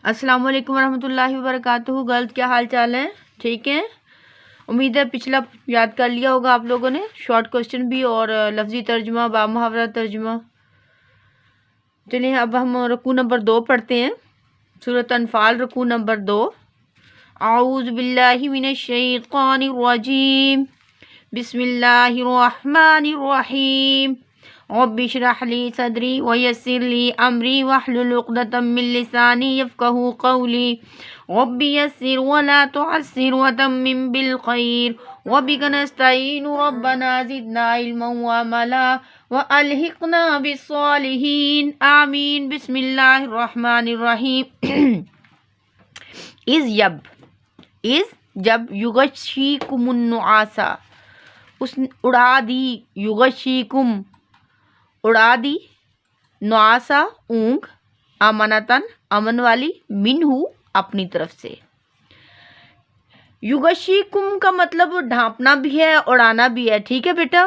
السلام علیکم ورحمۃ اللہ وبرکاتہ. گرلز کیا حال چال ہے؟ ٹھیک ہے. امید ہے پچھلا یاد کر لیا ہوگا آپ لوگوں نے، شارٹ کوشچن بھی اور لفظی ترجمہ، با محاورہ ترجمہ. چلیے اب ہم رکوع نمبر 2 پڑھتے ہیں. سورۃ انفال رکوع نمبر 2. اعوذ باللہ من الشیطان الرجیم، بسم اللہ الرحمن الرحیم. رب اشرح لی صدری ویسر لی امری واحلل عقدۃ من لسانی یفقہوا قولی. رب یسر ولا تعسر وتمم بالخیر وبک نستعین ربنا زدنا علما وعملا والحقنا بالصالحین آمین. بسم اللہ الرحمن الرحیم. از جب یغشیکم النعاسا، اس اڑا دی، یغشیکم اڑا دی، نعاسا اونگ، امانتن امن والی، منہو اپنی طرف سے. یغشیکم کا مطلب ڈھانپنا بھی ہے، اڑانا بھی ہے. ٹھیک ہے بیٹا.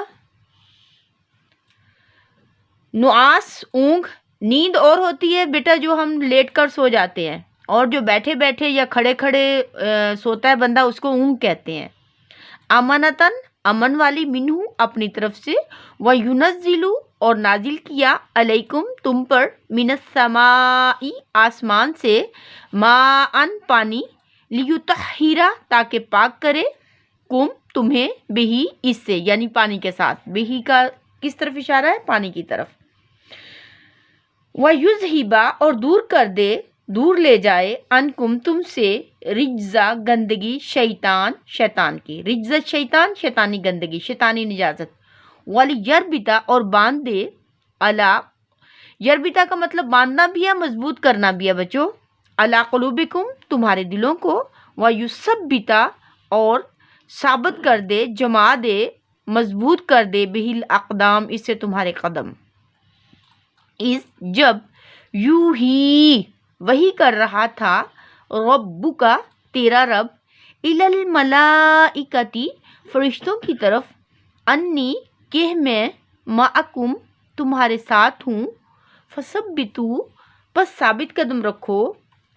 نعاس اونگ، نیند اور ہوتی ہے بیٹا جو ہم لیٹ کر سو جاتے ہیں، اور جو بیٹھے بیٹھے یا کھڑے کھڑے سوتا ہے بندہ اس کو اونگ کہتے ہیں. امانتن امن والی، منہو اپنی طرف سے. وَيُنَزِّلُ اور نازل کیا، علیکم تم پر، من السماء آسمان سے، ماءً پانی، لیطہرا تاکہ پاک کرے، کم تمہیں، بہی اس سے یعنی پانی کے ساتھ. بہی کا کس طرف اشارہ ہے؟ پانی کی طرف. وَيُذْهِبَ اور دور کر دے، دور لے جائے، انکم تم سے، رجزا گندگی، شیطان کی. رجز شیطان شیطانی گندگی، شیطانی نجاست. وَلِيَرْبِطَ اور باندھ دے، عَلَىٰ یربطہ کا مطلب باندھنا بھی ہے، مضبوط کرنا بھی ہے بچوں. عَلَىٰ قُلُوبِكُمْ تمہارے دلوں کو. وَيُثَبِّتَ اور ثابت کر دے، جما دے، مضبوط کر دے، بِهِ الْأَقْدَامِ اس سے تمہارے قدم. اس جب یوحی وحی کر رہا تھا، ربک تیرا رب، الی الملائکتی فرشتوں کی طرف، انی کہ میں، معکم تمہارے ساتھ ہوں، فثبتوا پس ثابت قدم رکھو،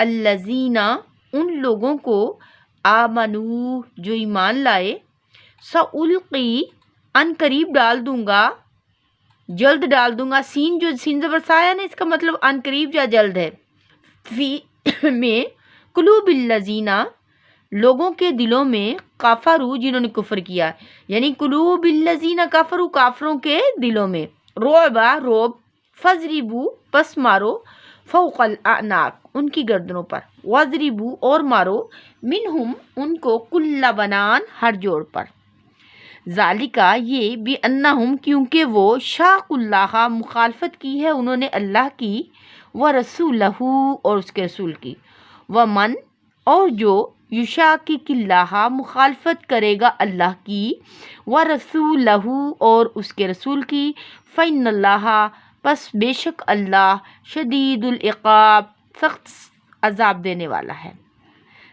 الذین ان لوگوں کو، آمنو جو ایمان لائے، سألقی ان قریب ڈال دوں گا، جلد ڈال دوں گا. سین جو سین زبر سایہ نا، اس کا مطلب ان قریب یا جلد ہے. فی میں، قلوب الذین لوگوں کے دلوں میں، کافروا جنہوں نے کفر کیا، یعنی قلوب الذین کفروا کافروں کے دلوں میں، رعبا روب، فضربوا پس مارو، فوق الاعناق ان کی گردنوں پر، وضربوا اور مارو، منہم ان کو، کل بنان ہر جوڑ پر. ذالکا یہ، بِأَنَّهُمْ کیونکہ وہ، شاق اللہ مخالفت کی ہے انہوں نے اللہ کی، وَرَسُولَهُ اور اس کے رسول کی. وَمَنْ اور جو، یشاقق اللہ مخالفت کرے گا اللہ کی، وَرَسُولَهُ اور اس کے رسول کی، فَإِنَّ اللَّهَ پس بے شک اللہ، شدید العقاب سخت عذاب دینے والا ہے.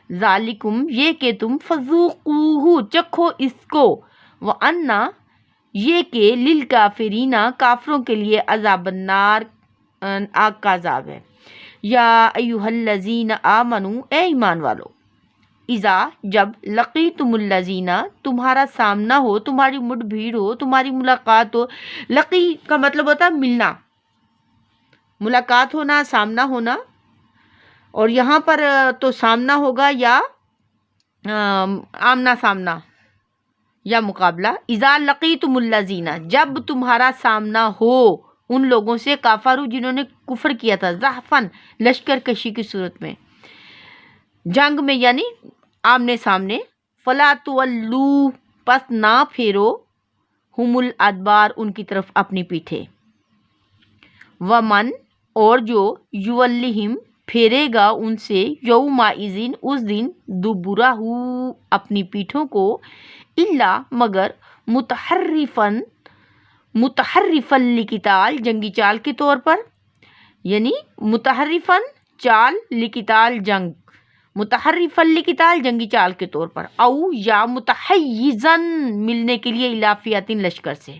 ذالکم یہ کہ تم، فذوقوہ چکھو اس کو، وَأَنَّ یہ کہ، للکافرین کافروں کے لیے، عذاب النار آگ کا عذاب ہے. یا ایھا الذین آمنوا اے ایمان والو، اذا جب، لقیتم الذین تمہارا سامنا ہو، تمہاری مٹ بھیڑ ہو، تمہاری ملاقات ہو. لقی کا مطلب ہوتا ہے ملنا، ملاقات ہونا، سامنا ہونا. اور یہاں پر تو سامنا ہوگا یا آمنا سامنا یا مقابلہ. اذا لقیتم الذین جب تمہارا سامنا ہو ان لوگوں سے، کافروا جنہوں نے کفر کیا تھا، زحفاً لشکر کشی کی صورت میں، جنگ میں یعنی آمنے سامنے. فلا تولوا پس نہ پھیرو، ہم الادبار ان کی طرف اپنی پیٹھے. ومن اور جو، یولہم پھیرے گا ان سے، یومئذ اس دن، دبرہ اپنی پیٹھوں کو، الا مگر، متحرفن لقتال جنگی چال کے طور پر، یعنی متحرفن چال، لقتال جنگ، متحرفن لقتال جنگی چال کے طور پر، او یا متحیزن ملنے کے لیے، الی فئۃ لشکر سے،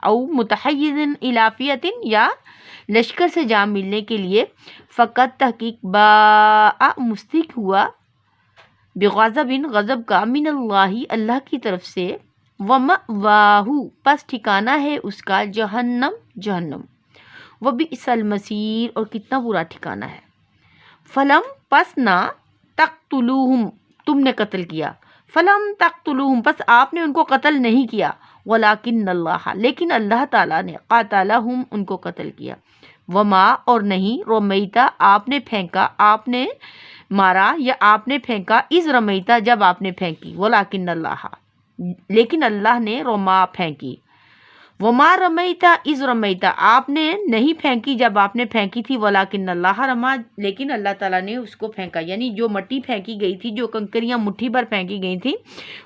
او متحیزن الی فئۃ یا لشکر سے جا ملنے کے لیے، فقط تحقیق باء مستحق ہوا بغضب غضب کا، من اللہ اللہ کی طرف سے، ومأواہ پس ٹھکانہ ہے اس کا جہنم جہنم، وبئس المصیر اور کتنا برا ٹھکانہ ہے۔ فلم پس نہ تقتلوہم تم نے قتل کیا، فلم تقتلوہم پس آپ نے ان کو قتل نہیں کیا، ولیکن اللہ لیکن اللہ تعالیٰ نے، قاتلہم ان کو قتل کیا، وما اور نہیں، رمیتا آپ نے پھینکا، آپ نے مارا یا آپ نے پھینکا، از رمیتا جب آپ نے پھینکی، ولیکن اللہ لیکن اللہ نے رما پھینکی، وما رمیتا از رمیتا آپ نے نہیں پھینکی جب آپ نے پھینکی تھی، ولیکن اللہ رما لیکن اللہ تعالیٰ نے اس کو پھینکا، یعنی جو مٹی پھینکی گئی تھی، جو کنکریاں مٹھی بھر پھینکی گئی تھی،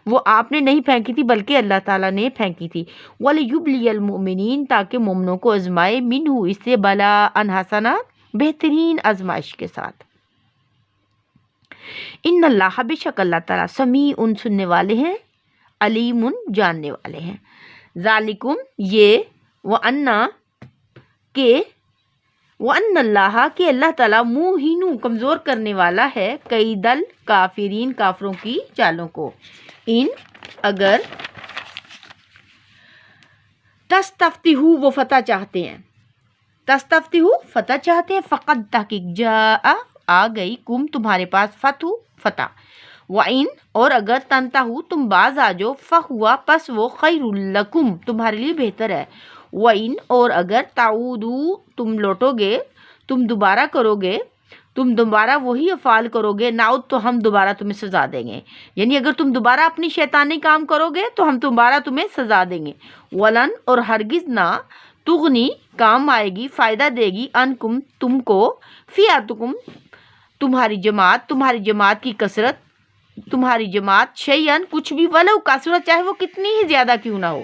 وہ آپ نے نہیں پھینکی تھی بلکہ اللہ تعالیٰ نے پھینکی تھی، وَلِيُبْلِيَ الْمُؤْمِنِينَ تاکہ مومنوں کو آزمائے، منہ اس سے بلاءً حسنہ بہترین آزمائش کے ساتھ۔ ان اللہ بے شک اللہ تعالیٰ سمیع سننے والے ہیں، علیم جاننے والے ہیں، ذالکم یہ، وَأَنَّ اللہ کہ اللہ تعالیٰ موہن کمزور کرنے والا ہے، کید الکافرین کافروں کی چالوں کو، ان اگر تستفتحوا وہ فتح چاہتے ہیں، تستفتحوا فتح چاہتے ہیں، فقد تحقیق جاء آ گئی، کم تمہارے پاس فتح، وَإِن اور اگر تنتہوا تم باز آ جاؤ، فہوا پس وہ خیر لکم تمہارے لیے بہتر ہے، وَإِن اور اگر تعودوا تم لوٹو گے، تم دوبارہ کرو گے، تم دوبارہ وہی افعال کرو گے، نعود تو ہم دوبارہ تمہیں سزا دیں گے، یعنی اگر تم دوبارہ اپنی شیطانی کام کرو گے تو ہم دوبارہ تمہیں سزا دیں گے، ولن اور ہرگز نہ، تغنی کام آئے گی، فائدہ دے گی، انکم تم کو، فیاتکم تمہاری جماعت کی کثرت، تمہاری جماعت، شیئن کچھ بھی، ولو کثرت چاہے وہ کتنی ہی زیادہ کیوں نہ ہو،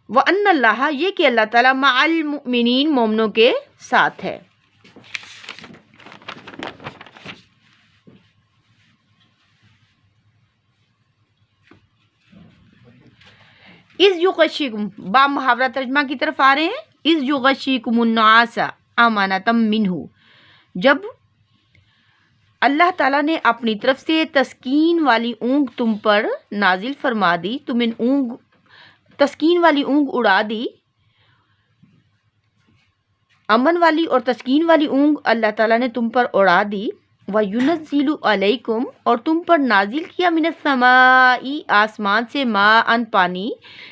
وَأَنَّ اللہ یہ کہ اللہ تعالیٰ مع المؤمنین مومنوں کے ساتھ ہے۔ اِذْ یغشیکم با محاورہ ترجمہ کی طرف آ رہے ہیں، اِذْ یغشیکم النعاس امانۃ منہ جب اللہ تعالیٰ نے اپنی طرف سے تسکین والی اونگ تم پر نازل فرما دی، تمہیں تسکین والی اونگ اڑا دی، امن والی اور تسکین والی اونگ اللہ تعالیٰ نے تم پر اڑا دی، وَيُنَزِّلُ عَلَيْكُمْ اور تم پر نازل کیا، مِنَ السَّمَاءِ آسمان سے، ماءً پانی،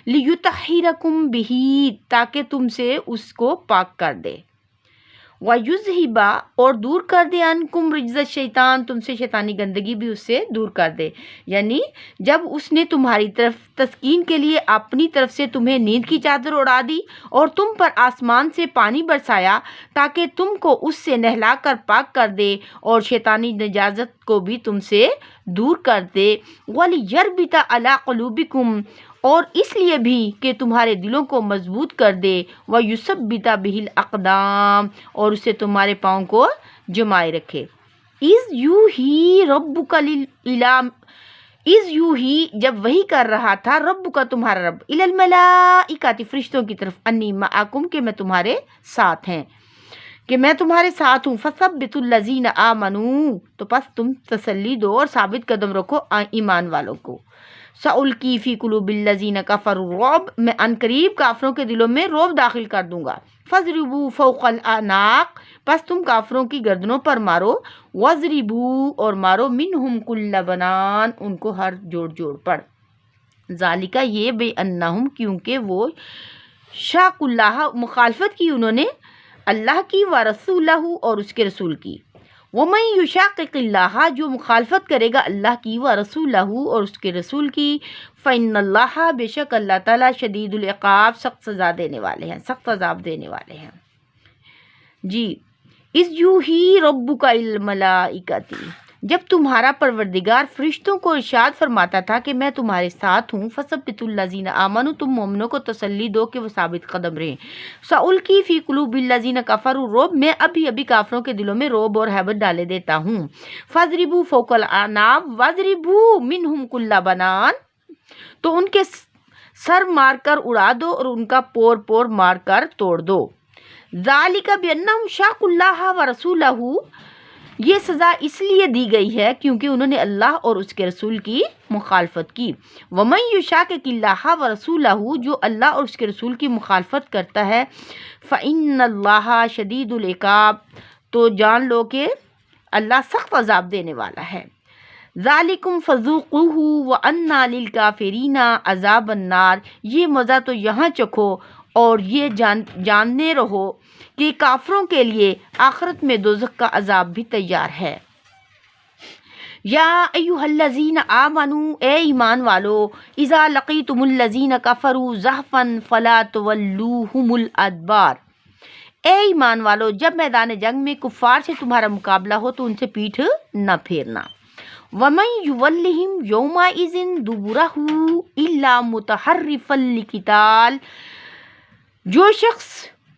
لِيُطَهِّرَكُمْ بِهِ تاکہ تم سے اس کو پاک کر دے، وَيُذْهِبَ اور دور کر دے، عَنْكُمْ رِجْزَ الشَّيْطَان تم سے شیطانی گندگی بھی اس سے دور کر دے، یعنی جب اس نے تمہاری طرف تسکین کے لیے اپنی طرف سے تمہیں نیند کی چادر اڑا دی اور تم پر آسمان سے پانی برسایا تاکہ تم کو اس سے نہلا کر پاک کر دے اور شیطانی نجاست کو بھی تم سے دور کر دے، وَلِيَرْبِطَ عَلَىٰ قُلُوبِكُمْ اور اس لیے بھی کہ تمہارے دلوں کو مضبوط کر دے، وَيُثَبِّتَ بِهِ الْأَقْدَامَ اور اسے تمہارے پاؤں کو جمائے رکھے، اِذْ یوحی ربک اِذ یوحی جب وحی کر رہا تھا، ربک تمہارا رب، الی الملائکۃ فرشتوں کی طرف، انی معکم کہ میں تمہارے ساتھ ہیں، کہ میں تمہارے ساتھ ہوں، فثبتوا الذین آمنوا تو پس تم تسلی دو اور ثابت قدم رکھو ایمان والوں کو، سألقی فی قلوب الذین کفروا الرعب میں عنقریب کافروں کے دلوں میں رعب داخل کر دوں گا، فاضربوا فوق الاعناق پس تم کافروں کی گردنوں پر مارو، واضربوا اور مارو، منہم کل بنان ان کو ہر جوڑ جوڑ پر، ذالک یہ، بے انہم کیونکہ وہ، شاق اللہ مخالفت کی انہوں نے اللہ کی، ورسولہ اور اس کے رسول کی، وَمَن يُشَاقِقِ اللَّهَ جو مخالفت کرے گا اللہ کی، وَرَسُولَهُ اور اس کے رسول کی، فَإِنَّ اللَّهَ بے شک اللہ تعالیٰ شدید العقاب سخت سزا دینے والے ہیں، سخت عذاب دینے والے ہیں۔ جی، اِذْ یوحی ربک الی الملائکۃ جب تمہارا پروردگار فرشتوں کو ارشاد فرماتا تھا کہ میں تمہارے ساتھ ہوں، فثبتوا الذین آمنوا تم مومنوں کو تسلی دو کہ وہ ثابت قدم رہیں، سألقی فی قلوب الذین کفروا الرعب میں ابھی کافروں کے دلوں میں رعب اور ہیبت ڈالے دیتا ہوں، فاضربوا فوق الاعناق واضربوا منہم کل بنان تو ان کے سر مار کر اڑا دو اور ان کا پور پور مار کر توڑ دو، ذالک بأنہم شاقوا اللہ ورسولہ، یہ سزا اس لیے دی گئی ہے کیونکہ انہوں نے اللہ اور اس کے رسول کی مخالفت کی۔ ومن یشاقق اللہ ورسولہ، جو اللہ اور اس کے رسول کی مخالفت کرتا ہے، فإن اللہ شدید العقاب، تو جان لو کہ اللہ سخت عذاب دینے والا ہے۔ ذالکم فذوقوہ وان للکافرین عذاب النار، یہ مزہ تو یہاں چکھو اور یہ جاننے رہو کہ کافروں کے لیے آخرت میں دوزخ کا عذاب بھی تیار ہے۔ یا ایھا الذین آمنوا، اے ایمان والو، اذا لقیتم الذین کفروا زحفا فلا تولوہم الادبار، اے ایمان والو جب میدان جنگ میں کفار سے تمہارا مقابلہ ہو تو ان سے پیٹھ نہ پھیرنا۔ وَمَن يُوَلِّهِمْ يَوْمَئِذٍ دُبُرَهُ إِلَّا مُتَحَرِّفًا لِقِتَالٍ، جو شخص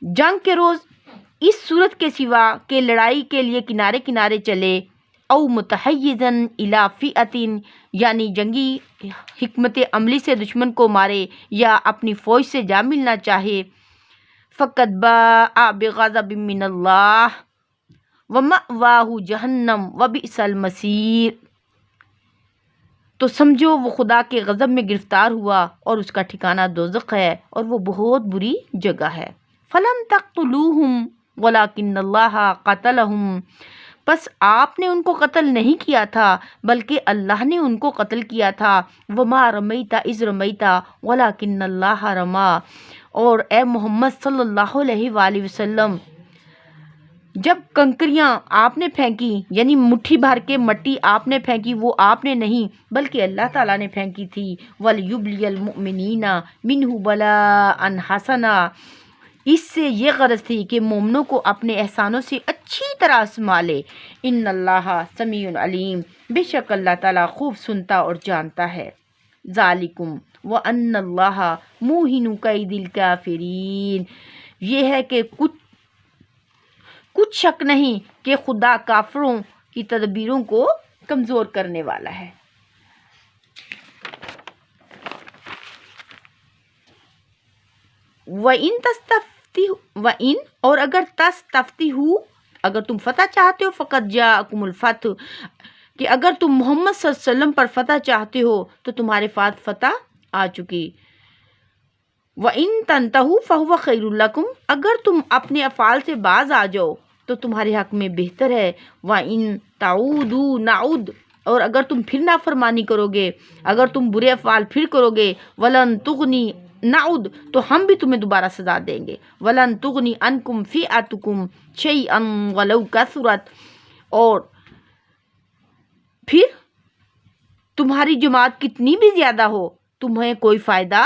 جنگ کے روز اس صورت کے سوا کہ لڑائی کے لیے کنارے کنارے چلے، او متحیزاً الی فئۃ، یعنی جنگی حکمت عملی سے دشمن کو مارے یا اپنی فوج سے جا ملنا چاہے، فقد باء بغضب من اللہ ومأواہ جہنم وبئس المصیر، تو سمجھو وہ خدا کے غضب میں گرفتار ہوا اور اس کا ٹھکانہ دوزخ ہے اور وہ بہت بری جگہ ہے۔ فلم تقتلوہم ولکن اللہ قتلہم، پس آپ نے ان کو قتل نہیں کیا تھا بلکہ اللہ نے ان کو قتل کیا تھا۔ وما رمیت اذ رمیت ولکن اللہ رما، اور اے محمد صلی اللہ علیہ وآلہ وسلم، جب کنکریاں آپ نے پھینکی، یعنی مٹھی بھر کے مٹی آپ نے پھینکی، وہ آپ نے نہیں بلکہ اللہ تعالیٰ نے پھینکی تھی۔ وَلْيُبْلِيَ الْمُؤْمِنِينَ مِنْهُ بَلَاءً حَسَنًا، اس سے یہ غرض تھی کہ مومنوں کو اپنے احسانوں سے اچھی طرح آزما لے۔ ان اللہ سمیع علیم، بے شک اللہ تعالیٰ خوب سنتا اور جانتا ہے۔ ذالکم وَأَنَّ اللَّهَ مُوهِنُ کَیدِ الْکَافِرِینَ، یہ ہے کہ کچھ شک نہیں کہ خدا کافروں کی تدبیروں کو کمزور کرنے والا ہے۔ وَإِن اور اگر تستفتحوا، اگر تم فتح چاہتے ہو، فقط جاءکم الفتح، کہ اگر تم محمد صلی اللہ علیہ وسلم پر فتح چاہتے ہو تو تمہارے پاس فتح آ چکی۔ وَإِن تَنْتَهُوا فَهُوَ خَيْرٌ لَكُمْ، اگر تم اپنے افعال سے باز آ جاؤ تو تمہارے حق میں بہتر ہے۔ وَإِن تَعُودُوا نَعُدْ، اور اگر تم پھر نافرمانی کرو گے، اگر تم برے افعال پھر کرو گے، وَلَن تُغْنِ نَعُدْ، تو ہم بھی تمہیں دوبارہ سزا دیں گے۔ وَلَن تُغْنِ عَنْكُمْ فِئَتُكُمْ شَيْئًا وَلَوْ كَثُرَتْ، اور پھر تمہاری جماعت کتنی بھی زیادہ ہو تمہیں کوئی فائدہ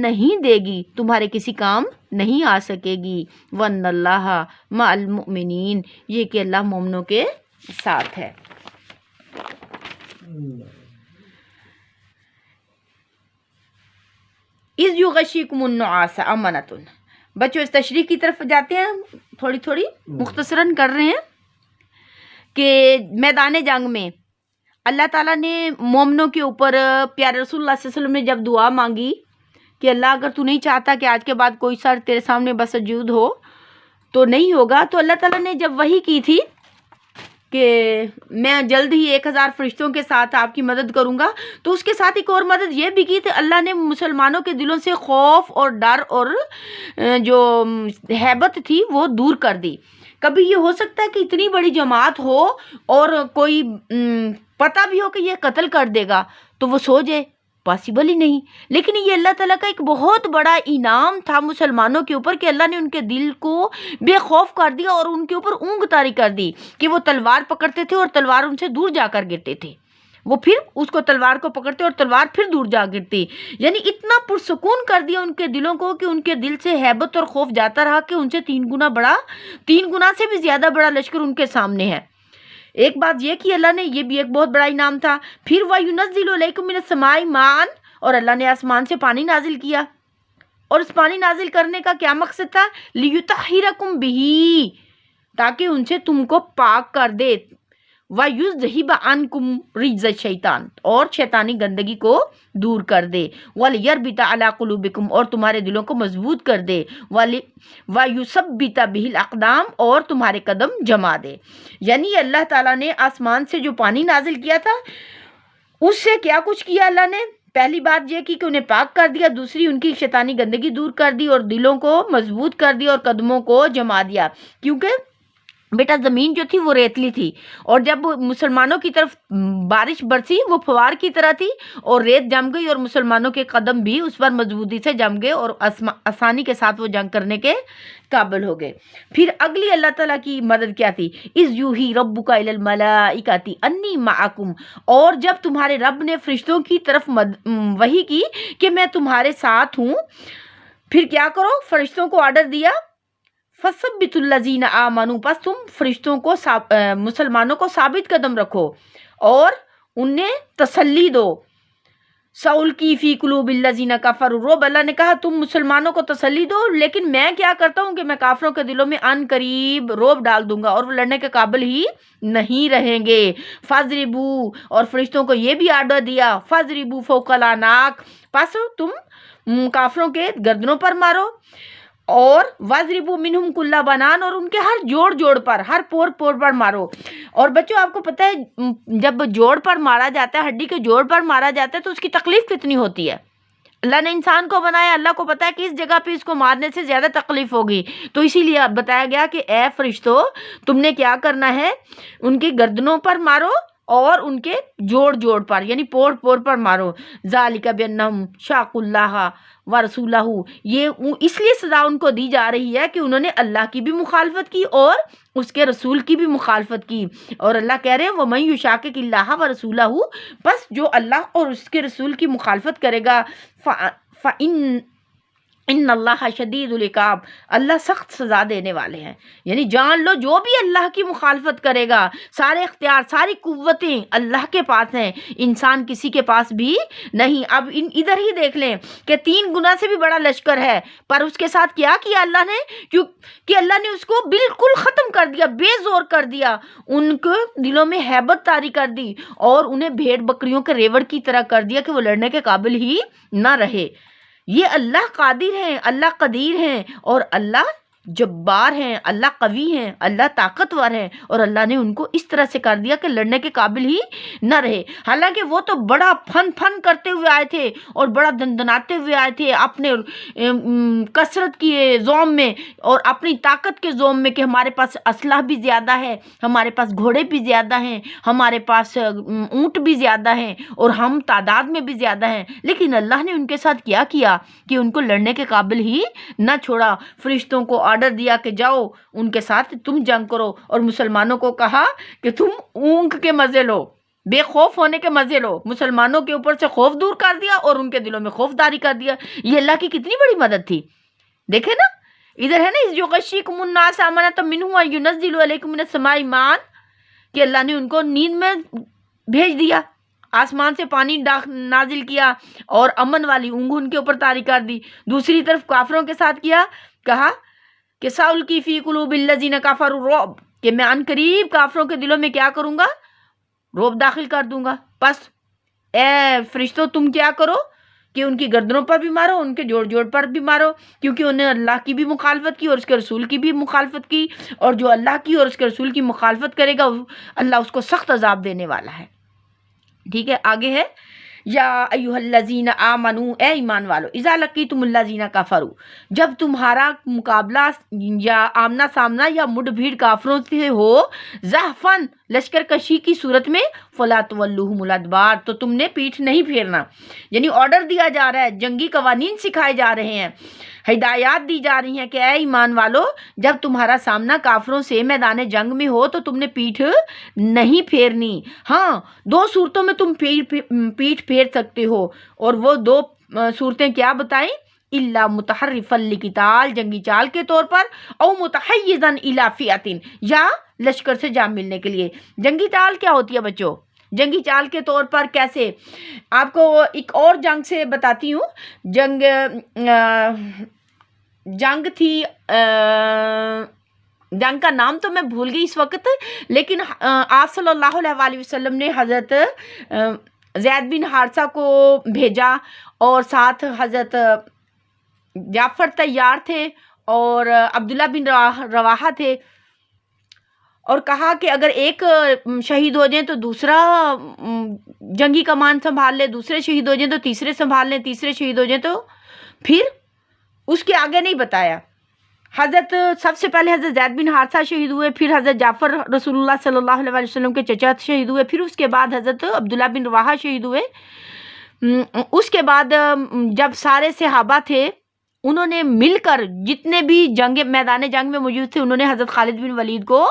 نہیں دے گی، تمہارے کسی کام نہیں آ سکے گی۔ وَأَنَّ اللَّهَ مَعَ الْمُؤْمِنِينَ، یہ کہ اللہ مومنوں کے ساتھ ہے۔ اِذْ یُغَشِّیکُمُ النُّعَاسَ أَمَنَةٌ، بچوں اس تشریح کی طرف جاتے ہیں، تھوڑی مختصراً کر رہے ہیں کہ میدان جنگ میں اللہ تعالیٰ نے مومنوں کے اوپر پیارے رسول اللہ صلی اللہ علیہ وسلم نے جب دعا مانگی کہ اللہ اگر تو نہیں چاہتا کہ آج کے بعد کوئی سر تیرے سامنے بسجود ہو تو نہیں ہوگا، تو اللہ تعالیٰ نے جب وحی کی تھی کہ میں جلد ہی 1000 فرشتوں کے ساتھ آپ کی مدد کروں گا، تو اس کے ساتھ ایک اور مدد یہ بھی کی تھی، اللہ نے مسلمانوں کے دلوں سے خوف اور ڈر اور جو ہیبت تھی وہ دور کر دی۔ کبھی یہ ہو سکتا ہے کہ اتنی بڑی جماعت ہو اور کوئی پتہ بھی ہو کہ یہ قتل کر دے گا تو وہ سو جائے، پاسبل ہی نہیں، لیکن یہ اللہ تعالیٰ کا ایک بہت بڑا انعام تھا مسلمانوں کے اوپر کہ اللہ نے ان کے دل کو بے خوف کر دیا اور ان کے اوپر اونگ طاری کر دی کہ وہ تلوار پکڑتے تھے اور تلوار ان سے دور جا کر گرتے تھے، وہ پھر اس کو تلوار کو پکڑتے اور تلوار پھر دور جا گرتی، یعنی اتنا پرسکون کر دیا ان کے دلوں کو کہ ان کے دل سے ہیبت اور خوف جاتا رہا کہ ان سے 3 گنا سے بھی زیادہ بڑا لشکر ان کے سامنے ہے۔ ایک بات یہ کہ اللہ نے، یہ بھی ایک بہت بڑا انعام تھا۔ پھر وَيُنَزِّلُ عَلَيْكُم مِّنَ السَّمَاءِ مَاءً، اور اللہ نے آسمان سے پانی نازل کیا، اور اس پانی نازل کرنے کا کیا مقصد تھا؟ لِيُطَهِّرَكُم بِهِ، تاکہ ان سے تم کو پاک کر دے۔ وَيُذْهِبَ عَنْكُمْ رِجْزَ الشَّيْطَانِ اور شیطانی گندگی کو دور کر دے، وَلْيَرْبِطَ عَلَىٰ قُلُوبِكُمْ اور تمہارے دلوں کو مضبوط کر دے، وَيُثَبِّتَ بِهِ الْأَقْدَامَ اور تمہارے قدم جما دے۔ یعنی اللہ تعالیٰ نے آسمان سے جو پانی نازل کیا تھا اس سے کیا کچھ کیا اللہ نے؟ پہلی بات یہ کی کہ انہیں پاک کر دیا، دوسری ان کی شیطانی گندگی دور کر دی اور دلوں کو مضبوط کر دیا اور قدموں کو جما دیا، کیونکہ بیٹا زمین جو تھی وہ ریتلی تھی، اور جب مسلمانوں کی طرف بارش برسی وہ فوار کی طرح تھی اور ریت جم گئی اور مسلمانوں کے قدم بھی اس پر مضبوطی سے جم گئے اور آسانی کے ساتھ وہ جنگ کرنے کے قابل ہو گئے۔ پھر اگلی اللہ تعالیٰ کی مدد کیا تھی؟ اذ یوحی ربک الی الملائکۃ انی معکم، اور جب تمہارے رب نے فرشتوں کی طرف وحی کی کہ میں تمہارے ساتھ ہوں، پھر کیا کرو؟ فرشتوں کو آرڈر دیا فَثَبِّتُوا الَّذِينَ آمَنُوا، پس تم فرشتوں کو مسلمانوں کو ثابت قدم رکھو اور انہیں تسلی دو۔ سَأُلْقِي فِي قُلُوبِ الَّذِينَ كَفَرُوا، رب اللہ نے کہا تم مسلمانوں کو تسلی دو، لیکن میں کیا کرتا ہوں کہ میں کافروں کے دلوں میں ان قریب رعب ڈال دوں گا اور وہ لڑنے کے قابل ہی نہیں رہیں گے۔ فَاضْرِبُوا، اور فرشتوں کو یہ بھی آرڈر دیا فَاضْرِبُوا فَوْقَ الْأَعْنَاقِ، پس تم کافروں کے گردنوں پر مارو، اور وَاضْرِبُوا مِنْهُمْ كُلَّ بَنَانٍ، اور ان کے ہر جوڑ پر، ہر پور پر مارو۔ اور بچوں آپ کو پتہ ہے جب جوڑ پر مارا جاتا ہے، ہڈی کے جوڑ پر مارا جاتا ہے تو اس کی تکلیف کتنی ہوتی ہے؟ اللہ نے انسان کو بنایا، اللہ کو پتا ہے کہ اس جگہ پہ اس کو مارنے سے زیادہ تکلیف ہوگی، تو اسی لیے بتایا گیا کہ اے فرشتوں تم نے کیا کرنا ہے، ان کی گردنوں پر مارو اور ان کے جوڑ پر یعنی پور پر مارو۔ ذالک بانہم شاقوا اللہ ورسولہ، یہ اس لیے سزا ان کو دی جا رہی ہے کہ انہوں نے اللہ کی بھی مخالفت کی اور اس کے رسول کی بھی مخالفت کی، اور اللہ کہہ رہے ہیں وَمَن یُشَاقِقِ اللَّهَ وَرَسُولَهُ، بس جو اللہ اور اس کے رسول کی مخالفت کرے گا ان اللہ شدید العقاب، اللہ سخت سزا دینے والے ہیں۔ یعنی جان لو جو بھی اللہ کی مخالفت کرے گا، سارے اختیار ساری قوتیں اللہ کے پاس ہیں، انسان کسی کے پاس بھی نہیں۔ اب ادھر ہی دیکھ لیں کہ 3 گنا سے بھی بڑا لشکر ہے، پر اس کے ساتھ کیا کیا اللہ نے؟ کہ اللہ نے اس کو بالکل ختم کر دیا، بے زور کر دیا، ان کے دلوں میں ہیبت طاری کر دی اور انہیں بھیڑ بکریوں کے ریوڑ کی طرح کر دیا کہ وہ لڑنے کے قابل ہی نہ رہے۔ یہ اللہ قادر ہیں، اللہ قدیر ہیں، اور اللہ جبار ہیں، اللہ قوی ہیں، اللہ طاقتور ہیں، اور اللہ نے ان کو اس طرح سے کر دیا کہ لڑنے کے قابل ہی نہ رہے۔ حالانکہ وہ تو بڑا فن کرتے ہوئے آئے تھے اور بڑا دندناتے ہوئے آئے تھے اپنے کثرت کی زوم میں اور اپنی طاقت کے زوم میں کہ ہمارے پاس اسلحہ بھی زیادہ ہے، ہمارے پاس گھوڑے بھی زیادہ ہیں، ہمارے پاس اونٹ بھی زیادہ ہیں اور ہم تعداد میں بھی زیادہ ہیں، لیکن اللہ نے ان کے ساتھ کیا کیا کہ ان کو لڑنے کے قابل ہی نہ چھوڑا۔ فرشتوں کو آرڈر دیا کہ جاؤ ان کے ساتھ تم جنگ کرو، اور مسلمانوں کو کہا کہ تم اونگ کے مزے لو، بے خوف ہونے کے مزے لو۔ مسلمانوں کے اوپر سے خوف دور کر دیا اور ان کے دلوں میں خوف داری کر دیا۔ یہ اللہ کی کتنی بڑی مدد تھی، دیکھیں نا ادھر ہے نا، اس یغشیکم الناس امنۃ منہ وینزل علیکم من السماء ماء، کہ اللہ نے ان کو نیند میں بھیج دیا، آسمان سے پانی نازل کیا اور امن والی اونگ ان کے اوپر طاری کر دی۔ دوسری طرف کافروں کے ساتھ کیا کہا کہ سألقی فی قلوب الذین کفروا الرعب، کہ میں ان قریب کافروں کے دلوں میں کیا کروں گا؟ رعب داخل کر دوں گا۔ پس اے فرشتوں تم کیا کرو کہ ان کی گردنوں پر بھی مارو، ان کے جوڑ پر بھی مارو، کیونکہ انہیں اللہ کی بھی مخالفت کی اور اس کے رسول کی بھی مخالفت کی، اور جو اللہ کی اور اس کے رسول کی مخالفت کرے گا اللہ اس کو سخت عذاب دینے والا ہے۔ ٹھیک ہے، آگے ہے یا ایھا الذین آمنو، اے ایمان والو، اذا لقیتم الذین کفروا، جب تمہارا مقابلہ یا آمنا سامنا یا مڈ بھیڑ کافروں سے ہو، زحفن لشکر کشی کی صورت میں، فلا تولوہم الادبار، تو تم نے پیٹھ نہیں پھیرنا۔ یعنی آرڈر دیا جا رہا ہے، جنگی قوانین سکھائے جا رہے ہیں، ہدایات دی جا رہی ہیں کہ اے ایمان والو جب تمہارا سامنا کافروں سے میدان جنگ میں ہو تو تم نے پیٹھ نہیں پھیرنی۔ ہاں 2 صورتوں میں تم پیٹھ پھیر سکتے ہو، اور وہ 2 صورتیں کیا بتائیں؟ الا متحرفا لقتال، جنگی چال کے طور پر، او متحیزا الی فئۃ، یا لشکر سے جا ملنے کے لیے۔ جنگی چال کیا ہوتی ہے بچوں؟ جنگی چال کے طور پر کیسے؟ آپ کو ایک اور جنگ سے بتاتی ہوں۔ جنگ تھی جنگ کا نام تو میں بھول گئی اس وقت، لیکن آپ صلی اللہ علیہ وسلم نے حضرت زید بن حارثہ کو بھیجا، اور ساتھ حضرت جعفر تیار تھے اور عبداللہ بن رواحہ تھے، اور کہا کہ اگر ایک شہید ہو جائیں تو دوسرا جنگی کمان سنبھال لے، دوسرے شہید ہو جائیں تو تیسرے سنبھال لیں، تیسرے شہید ہو جائیں تو پھر اس کے آگے نہیں بتایا۔ سب سے پہلے حضرت زید بن حارثہ شہید ہوئے، پھر حضرت جعفر رسول اللہ صلی اللہ علیہ وسلم کے چچا شہید ہوئے، پھر اس کے بعد حضرت عبداللہ بن رواحہ شہید ہوئے۔ اس کے بعد جب سارے صحابہ تھے انہوں نے مل کر جتنے بھی میدان جنگ میں موجود تھے، انہوں نے حضرت خالد بن ولید کو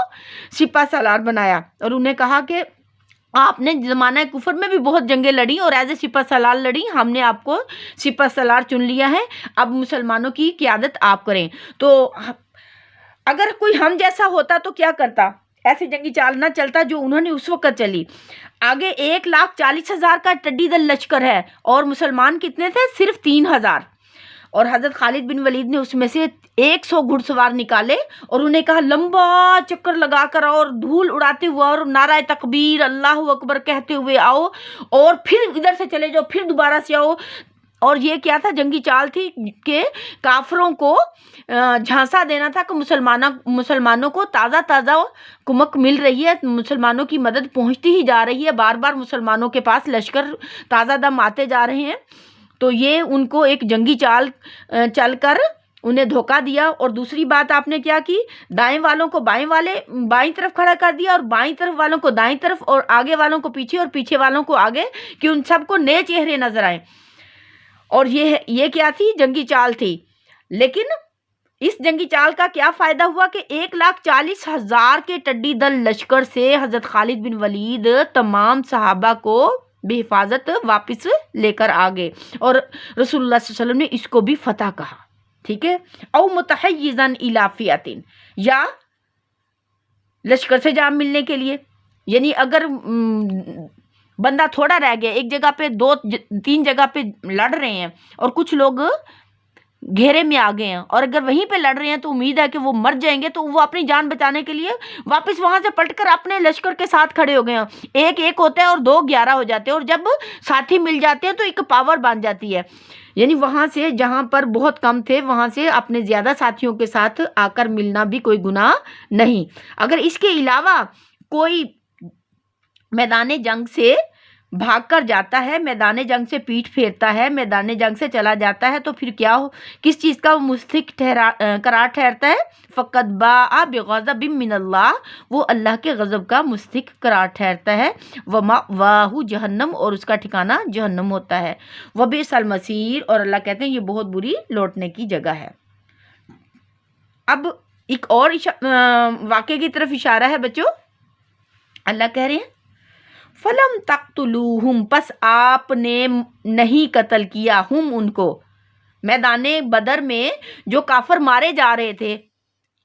سپہ سالار بنایا، اور انہیں کہا کہ آپ نے زمانہ کفر میں بھی بہت جنگیں لڑی اور ایز اے سپہ سالار لڑی، ہم نے آپ کو سپہ سالار چن لیا ہے، اب مسلمانوں کی قیادت آپ کریں۔ تو اگر کوئی ہم جیسا ہوتا تو کیا کرتا؟ ایسی جنگی چال نہ چلتا جو انہوں نے اس وقت چلی۔ آگے 1,40,000 کا ٹڈی دل لشکر ہے، اور مسلمان کتنے تھے؟ صرف 3,000، اور حضرت خالد بن ولید نے اس میں سے 100 گھڑ سوار نکالے، اور انہیں کہا لمبا چکر لگا کر اور دھول اڑاتے ہوئے اور نعرہ تکبیر اللہ اکبر کہتے ہوئے آؤ، اور پھر ادھر سے چلے جاؤ، پھر دوبارہ سے آؤ۔ اور یہ کیا تھا؟ جنگی چال تھی کہ کافروں کو جھانسا دینا تھا کہ مسلمانوں کو تازہ تازہ کمک مل رہی ہے، مسلمانوں کی مدد پہنچتی ہی جا رہی ہے، بار بار مسلمانوں کے پاس لشکر تازہ دم آتے جا رہے ہیں۔ تو یہ ان کو ایک جنگی چال چل کر انہیں دھوکہ دیا۔ اور دوسری بات آپ نے کیا کی؟ دائیں والوں کو بائیں طرف کھڑا کر دیا، اور بائیں طرف والوں کو دائیں طرف، اور آگے والوں کو پیچھے، اور پیچھے والوں کو آگے، کہ ان سب کو نئے چہرے نظر آئیں۔ اور یہ کیا تھی؟ جنگی چال تھی۔ لیکن اس جنگی چال کا کیا فائدہ ہوا کہ 1,40,000 کے ٹڈی دل لشکر سے حضرت خالد بن ولید تمام صحابہ کو بے حفاظت واپس لے کر آگے، اور رسول اللہ صلی اللہ علیہ وسلم نے اس کو بھی فتح کہا، ٹھیک ہے۔ او متحیزن الی فئۃ، یا لشکر سے جا ملنے کے لیے، یعنی اگر بندہ تھوڑا رہ گیا، ایک جگہ پہ 2-3 جگہ پہ لڑ رہے ہیں اور کچھ لوگ گھیرے میں آ گئے ہیں، اور اگر وہیں پہ لڑ رہے ہیں تو امید ہے کہ وہ مر جائیں گے، تو وہ اپنی جان بچانے کے لیے واپس وہاں سے پلٹ کر اپنے لشکر کے ساتھ کھڑے ہو گئے ہیں۔ 1 ہوتا ہے اور 2 11 ہو جاتے ہیں، اور جب ساتھی مل جاتے ہیں تو ایک پاور بن جاتی ہے، یعنی وہاں سے جہاں پر بہت کم تھے وہاں سے اپنے زیادہ ساتھیوں کے ساتھ آ کر ملنا بھی کوئی گناہ نہیں۔ اگر اس کے علاوہ کوئی میدان جنگ سے بھاگ کر جاتا ہے، میدان جنگ سے پیٹھ پھیرتا ہے، میدان جنگ سے چلا جاتا ہے، تو پھر کیا کس چیز کا مستحق قرار ٹھہرتا ہے؟ فقط باء بغضب من اللہ، وہ اللہ کے غضب کا مستحق قرار ٹھہرتا ہے۔ ومأواہ جہنم، اور اس کا ٹھکانہ جہنم ہوتا ہے۔ وبئس المصیر، اور اللہ کہتے ہیں یہ بہت بری لوٹنے کی جگہ ہے۔ اب ایک اور واقعے کی طرف اشارہ ہے بچوں۔ اللہ کہہ رہے ہیں فَلَمْ تَقْتُلُوهُمْ، پس آپ نے نہیں قتل کیا ہم ان کو۔ میدان بدر میں جو کافر مارے جا رہے تھے،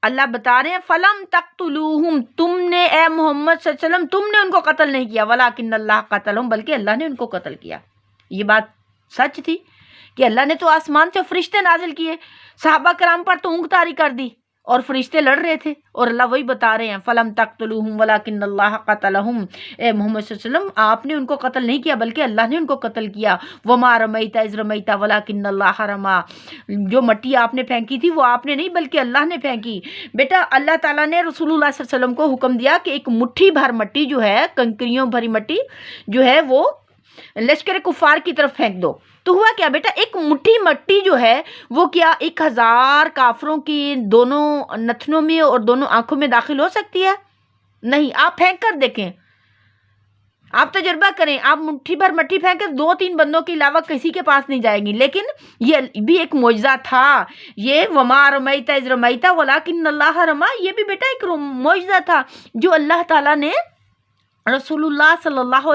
اللہ بتا رہے ہیں فَلَمْ تَقْتُلُوهُمْ، تم نے اے محمد صلی اللہ علیہ وسلم تم نے ان کو قتل نہیں کیا، وَلَٰكِنَّ اللَّهَ قَتَلَهُمْ، بلکہ اللہ نے ان کو قتل کیا۔ یہ بات سچ تھی کہ اللہ نے تو آسمان سے فرشتے نازل کیے، صحابہ کرام پر تو اونگ طاری کر دی، اور فرشتے لڑ رہے تھے، اور اللہ وہی بتا رہے ہیں فَلَمْ تَقْتُلُوهُمْ وَلَٰكِنَّ اللَّهَ قَتَلَهُمْ، اے محمد صلی اللہ علیہ وسلم آپ نے ان کو قتل نہیں کیا بلکہ اللہ نے ان کو قتل کیا۔ وَمَا رَمَيْتَ إِذْ رَمَيْتَ وَلَٰكِنَّ اللَّهَ رَمَىٰ، جو مٹی آپ نے پھینکی تھی وہ آپ نے نہیں بلکہ اللہ نے پھینکی۔ بیٹا اللہ تعالیٰ نے رسول اللہ صلی اللہ علیہ وسلم کو حکم دیا کہ ایک مٹھی بھر مٹی جو ہے، کنکریوں بھری مٹی جو ہے، وہ لشکر کفار کی طرف پھینک دو۔ تو ہوا کیا بیٹا؟ ایک مٹھی مٹی جو ہے وہ کیا 1000 کافروں کی دونوں نتنوں میں اور دونوں آنکھوں میں داخل ہو سکتی ہے؟ نہیں۔ آپ پھینک کر دیکھیں، آپ تجربہ کریں، آپ مٹھی بھر مٹی پھینکیں 2-3 بندوں کے علاوہ کسی کے پاس نہیں جائے گی۔ لیکن یہ بھی ایک معجزہ تھا، یہ وما رمیت اذ رمیت ولکن اللہ رمی، یہ بھی بیٹا ایک معجزہ تھا جو اللہ تعالیٰ نے رسول اللہ صلی اللہ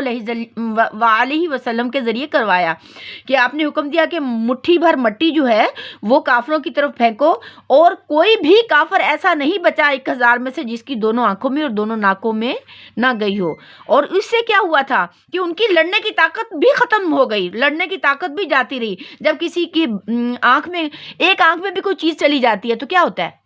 علیہ وسلم کے ذریعے کروایا، کہ آپ نے حکم دیا کہ مٹھی بھر مٹی جو ہے وہ کافروں کی طرف پھینکو، اور کوئی بھی کافر ایسا نہیں بچا 1000 میں سے جس کی دونوں آنکھوں میں اور دونوں ناکوں میں نہ گئی ہو۔ اور اس سے کیا ہوا تھا کہ ان کی لڑنے کی طاقت بھی ختم ہو گئی، لڑنے کی طاقت بھی جاتی رہی۔ جب کسی کی آنکھ میں، ایک آنکھ میں بھی کوئی چیز چلی جاتی ہے تو کیا ہوتا ہے؟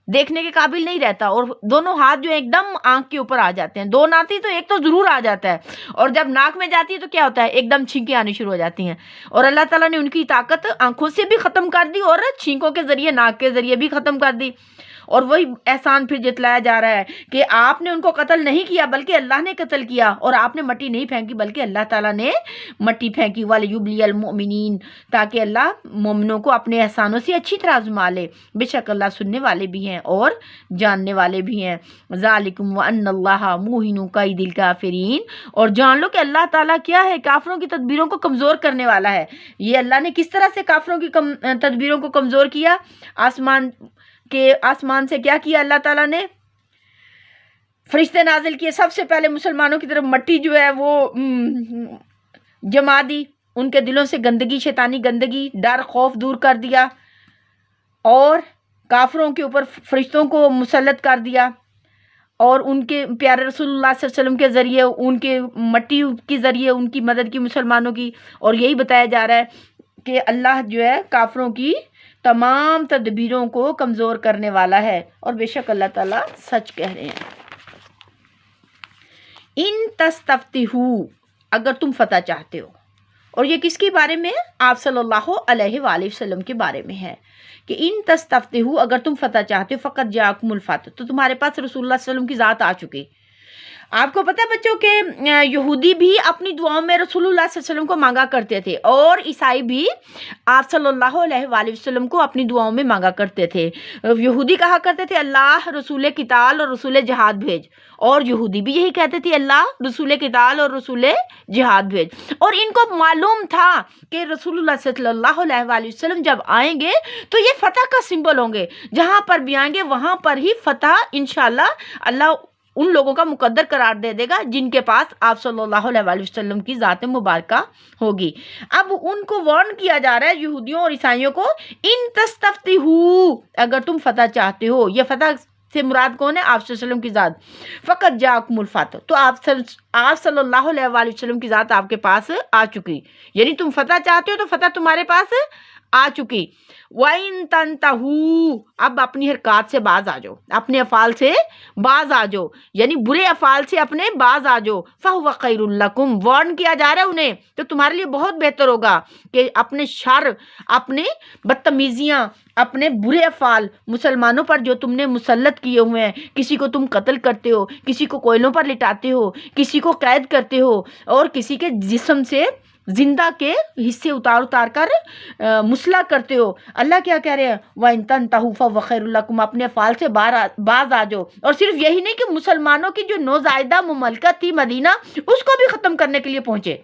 دیکھنے کے قابل نہیں رہتا، اور دونوں ہاتھ جو ایک دم آنکھ کے اوپر آ جاتے ہیں. 2 آتی تو ایک تو ضرور آ جاتا ہے، اور جب ناک میں جاتی ہے تو کیا ہوتا ہے، ایک دم چھینکیں آنی شروع ہو جاتی ہیں. اور اللہ تعالیٰ نے ان کی طاقت آنکھوں سے بھی ختم کر دی اور چھینکوں کے ذریعے، ناک کے ذریعے بھی ختم کر دی. اور وہی احسان پھر جتلایا جا رہا ہے کہ آپ نے ان کو قتل نہیں کیا بلکہ اللہ نے قتل کیا، اور آپ نے مٹی نہیں پھینکی بلکہ اللہ تعالیٰ نے مٹی پھینکی. وَلِيُبْلِيَ الْمُؤْمِنِينَ، تاکہ اللہ مومنوں کو اپنے احسانوں سے اچھی طرح آزما لے. بے شک اللہ سننے والے بھی ہیں اور جاننے والے بھی ہیں. ذَلِكُمْ وَأَنَّ اللَّهَ مُوهِنُ كَيْدِ الْكَافِرِينَ، اور جان لو کہ اللہ تعالیٰ کیا ہے، کافروں کی تدبیروں کو کمزور کرنے والا ہے. یہ اللہ نے کس طرح سے کافروں کی تدبیروں کو کمزور کیا؟ آسمان سے کیا کیا اللہ تعالیٰ نے؟ فرشتے نازل کیے. سب سے پہلے مسلمانوں کی طرف مٹی جو ہے وہ جما دی، ان کے دلوں سے گندگی، شیطانی گندگی، ڈر خوف دور کر دیا، اور کافروں کے اوپر فرشتوں کو مسلط کر دیا. اور ان کے پیارے رسول اللہ صلی اللہ علیہ وسلم کے ذریعے، ان کے مٹی کے ذریعے ان کی مدد کی مسلمانوں کی. اور یہی بتایا جا رہا ہے کہ اللہ جو ہے کافروں کی تمام تدبیروں کو کمزور کرنے والا ہے، اور بے شک اللہ تعالیٰ سچ کہہ رہے ہیں. ان تستفتحوا، اگر تم فتح چاہتے ہو. اور یہ کس کے بارے میں ہے؟ آپ صلی اللہ علیہ وآلہ وسلم کے بارے میں ہے کہ ان تستفتحوا، اگر تم فتح چاہتے ہو، فقط جاءکم الفتح، تو تمہارے پاس رسول اللہ صلی اللہ علیہ وسلم کی ذات آ چکی. آپ کو پتہ ہے بچوں کہ یہودی بھی اپنی دعاؤں میں رسول اللہ صلی اللہ علیہ وسلم کو مانگا کرتے تھے، اور عیسائی بھی آپ صلی اللہ علیہ وآلہ وسلم کو اپنی دعاؤں میں مانگا کرتے تھے. یہودی کہا کرتے تھے اللہ رسول قتال اور رسول جہاد بھیج، اور یہودی بھی یہی کہتے تھے اللہ رسول قتال اور رسول جہاد بھیج. اور ان کو معلوم تھا کہ رسول اللہ صلی اللہ علیہ وآلہ وسلم جب آئیں گے تو یہ فتح کا سمبل ہوں گے، جہاں پر بھی آئیں گے وہاں پر ہی فتح انشاءاللہ اللہ ان لوگوں کا مقدر قرار دے دے گا جن کے پاس آپ صلی اللہ علیہ وآلہ وسلم کی ذات مبارکہ ہوگی. اب ان کو وارن کیا جا رہا ہے، یہودیوں اور عیسائیوں کو، ان تستفتحوا، اگر تم فتح چاہتے ہو. یہ فتح سے مراد کون ہے؟ آپ صلی اللہ علیہ وسلم کی ذات. فقط جاءکم الفتح، تو آپ صلی اللہ علیہ وآلہ وسلم کی ذات آپ کے پاس آ چکی. یعنی تم فتح چاہتے ہو تو فتح تمہارے پاس آ چکی. وَإِن تَنْتَهُوا، اب اپنی حرکات سے باز آ جاؤ، اپنے افعال سے باز آ جاؤ، یعنی برے افعال سے اپنے باز آ جاؤ. فَهُوَ خَيْرٌ لَكُمْ، وارن کیا جا رہا ہے انہیں، تو تمہارے لیے بہت بہتر ہوگا کہ اپنے شر، اپنے بدتمیزیاں، اپنے برے افعال مسلمانوں پر جو تم نے مسلط کیے ہوئے ہیں، کسی کو تم قتل کرتے ہو، کسی کو کوئلوں پر لٹاتے ہو، کسی کو قید کرتے ہو، اور کسی کے جسم سے زندہ کے حصے اتار کر مسلح کرتے ہو. اللہ کیا کہہ رہے ہیں؟ وَإِن تَنْتَهُوا فَهُوَ خَيْرٌ لَكُمْ، اپنے افعال سے باز آ جاؤ. اور صرف یہی نہیں کہ مسلمانوں کی جو نوزائیدہ مملکت تھی مدینہ، اس کو بھی ختم کرنے کے لیے پہنچے.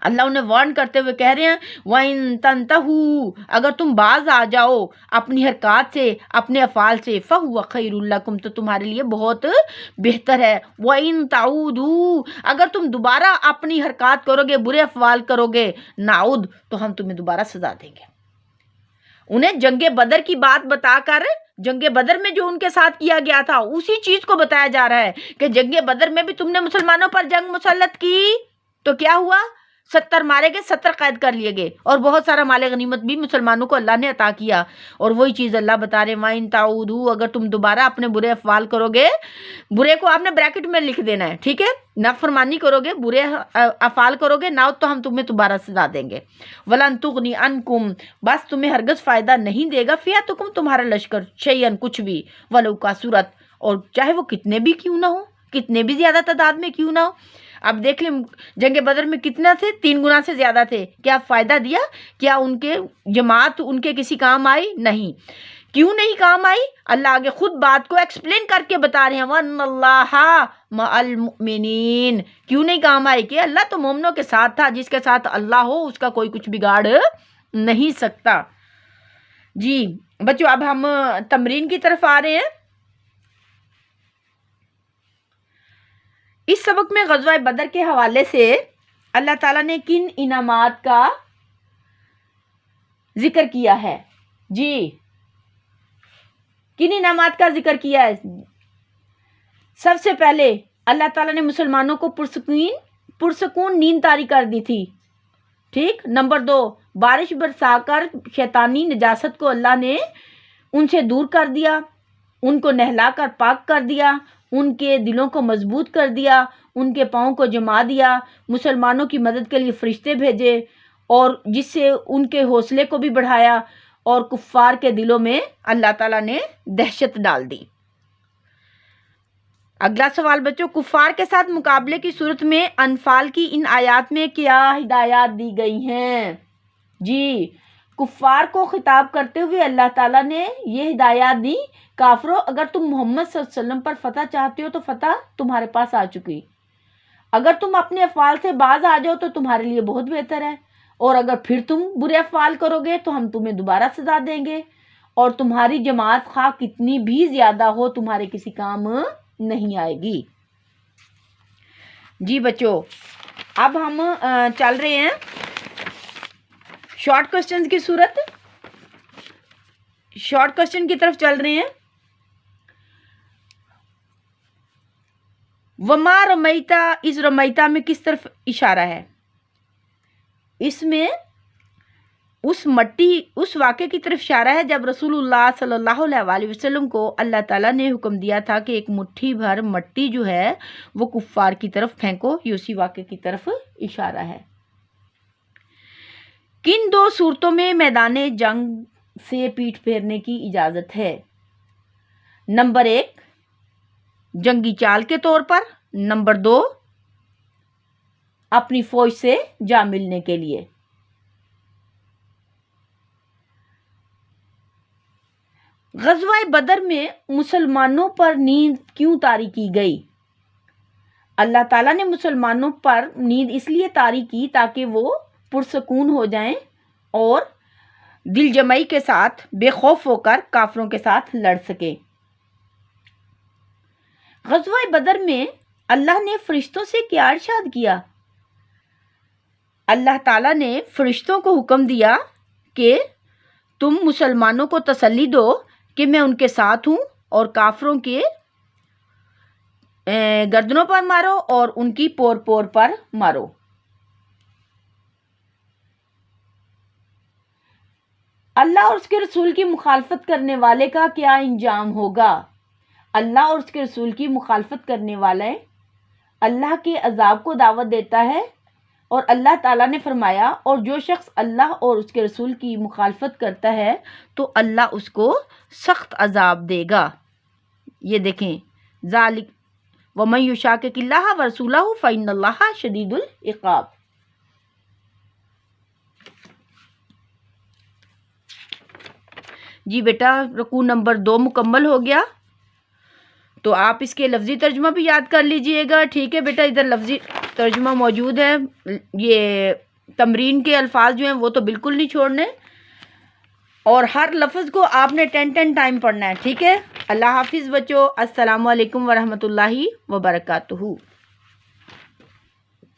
اللہ انہیں وارن کرتے ہوئے کہہ رہے ہیں وَإِن تَنْتَهُوا، اگر تم باز آ جاؤ اپنی حرکات سے، اپنے افعال سے، فَهُوَ خَيْرٌ لَكُمْ، تو تمہارے لیے بہت بہتر ہے. وَإِن تَعُودُوا، اگر تم دوبارہ اپنی حرکات کرو گے، برے افعال کرو گے، نعود، تو ہم تمہیں دوبارہ سزا دیں گے. انہیں جنگ بدر کی بات بتا کر، جنگ بدر میں جو ان کے ساتھ کیا گیا تھا اسی چیز کو بتایا جا رہا ہے کہ جنگ بدر میں بھی تم نے مسلمانوں پر جنگ مسلط کی تو کیا ہوا؟ 70 مارے گئے، 70 قید کر لیے گئے، اور بہت سارا مال غنیمت بھی مسلمانوں کو اللہ نے عطا کیا. اور وہی چیز اللہ بتا رہے ہیں وَإِن تَعُودُوا، اگر تم دوبارہ اپنے برے افعال کرو گے، برے کو آپ نے بریکٹ میں لکھ دینا ہے، ٹھیک ہے، نافرمانی کرو گے، برے افعال کرو گے، نہ تو ہم تمہیں دوبارہ سزا دیں گے. وَلَن تُغْنِ عَنْكُمْ، بس تمہیں ہرگز فائدہ نہیں دے گا، فِئَتُكُمْ، تمہارا لشکر، شیئن، کچھ بھی، وَلَوْ كَثُرَتْ، اور چاہے وہ کتنے بھی کیوں نہ ہو، کتنے بھی زیادہ تعداد میں کیوں نہ ہو. اب دیکھ لیں جنگ بدر میں کتنا تھے؟ 3 گنا سے زیادہ تھے. کیا فائدہ دیا؟ کیا ان کے جماعت ان کے کسی کام آئی؟ نہیں. کیوں نہیں کام آئی؟ اللہ آگے خود بات کو ایکسپلین کر کے بتا رہے ہیں وَأَنَّ اللَّهَ مَعَ الْمُؤْمِنِينَ. کیوں نہیں کام آئی؟ کہ اللہ تو مومنوں کے ساتھ تھا، جس کے ساتھ اللہ ہو اس کا کوئی کچھ بگاڑ نہیں سکتا. جی بچوں، اب ہم تمرین کی طرف آ رہے ہیں. اس سبق میں غزوہ بدر کے حوالے سے اللہ تعالیٰ نے کن انعامات کا ذکر کیا ہے؟ جی کن انعامات کا ذکر کیا ہے؟ سب سے پہلے اللہ تعالیٰ نے مسلمانوں کو پرسکون نیند طاری کر دی تھی، ٹھیک. نمبر 2، بارش برسا کر شیطانی نجاست کو اللہ نے ان سے دور کر دیا، ان کو نہلا کر پاک کر دیا، ان کے دلوں کو مضبوط کر دیا، ان کے پاؤں کو جما دیا، مسلمانوں کی مدد کے لیے فرشتے بھیجے، اور جس سے ان کے حوصلے کو بھی بڑھایا، اور کفار کے دلوں میں اللہ تعالیٰ نے دہشت ڈال دی۔ اگلا سوال بچوں، کفار کے ساتھ مقابلے کی صورت میں انفال کی ان آیات میں کیا ہدایات دی گئی ہیں؟ جی، کفار کو خطاب کرتے ہوئے اللہ تعالیٰ نے یہ ہدایات دی، کافروں اگر تم محمد صلی اللہ علیہ وسلم پر فتح چاہتے ہو تو فتح تمہارے پاس آ چکی، اگر تم اپنے افعال سے باز آ جاؤ تو تمہارے لیے بہت بہتر ہے، اور اگر پھر تم برے افعال کرو گے تو ہم تمہیں دوبارہ سزا دیں گے، اور تمہاری جماعت خواہ کتنی بھی زیادہ ہو تمہارے کسی کام نہیں آئے گی۔ جی بچوں، اب ہم چل رہے ہیں شارٹ کوسچنز کی صورت، شارٹ کوسچن کی طرف چل رہے ہیں۔ وما رمیتا اس رمیتا میں کس طرف اشارہ ہے؟ اس میں اس واقعے کی طرف اشارہ ہے جب رسول اللہ صلی اللہ علیہ وسلم کو اللہ تعالیٰ نے حکم دیا تھا کہ ایک مٹھی بھر مٹی جو ہے وہ کفار کی طرف پھینکو، یہ اسی واقعے کی طرف اشارہ ہے۔ کن دو صورتوں میں میدان جنگ سے پیٹھ پھیرنے کی اجازت ہے؟ نمبر 1 جنگی چال کے طور پر، نمبر 2 اپنی فوج سے جا ملنے کے لیے۔ غزوہ بدر میں مسلمانوں پر نیند کیوں طاری کی گئی؟ اللہ تعالیٰ نے مسلمانوں پر نیند اس لیے طاری کی تاکہ وہ پرسکون ہو جائیں اور دل جمعی کے ساتھ بے خوف ہو کر کافروں کے ساتھ لڑ سکیں۔ غزوہ بدر میں اللہ نے فرشتوں سے کیا ارشاد کیا؟ اللہ تعالیٰ نے فرشتوں کو حکم دیا کہ تم مسلمانوں کو تسلی دو کہ میں ان کے ساتھ ہوں، اور کافروں کے گردنوں پر مارو اور ان کی پور پور پر مارو۔ اللہ اور اس کے رسول کی مخالفت کرنے والے کا کیا انجام ہوگا؟ اللہ اور اس کے رسول کی مخالفت کرنے والے اللہ کے عذاب کو دعوت دیتا ہے، اور اللہ تعالیٰ نے فرمایا اور جو شخص اللہ اور اس کے رسول کی مخالفت کرتا ہے تو اللہ اس کو سخت عذاب دے گا۔ یہ دیکھیں، ذالک ومن یشاقق اللہ ورسولہ فإن اللہ شدید العقاب۔ جی بیٹا، رکوع نمبر 2 مکمل ہو گیا، تو آپ اس کے لفظی ترجمہ بھی یاد کر لیجئے گا۔ ٹھیک ہے بیٹا، ادھر لفظی ترجمہ موجود ہے، یہ تمرین کے الفاظ جو ہیں وہ تو بالکل نہیں چھوڑنے، اور ہر لفظ کو آپ نے 10 ٹائم پڑھنا ہے۔ ٹھیک ہے، اللہ حافظ بچوں، السلام علیکم ورحمۃ اللہ وبرکاتہ۔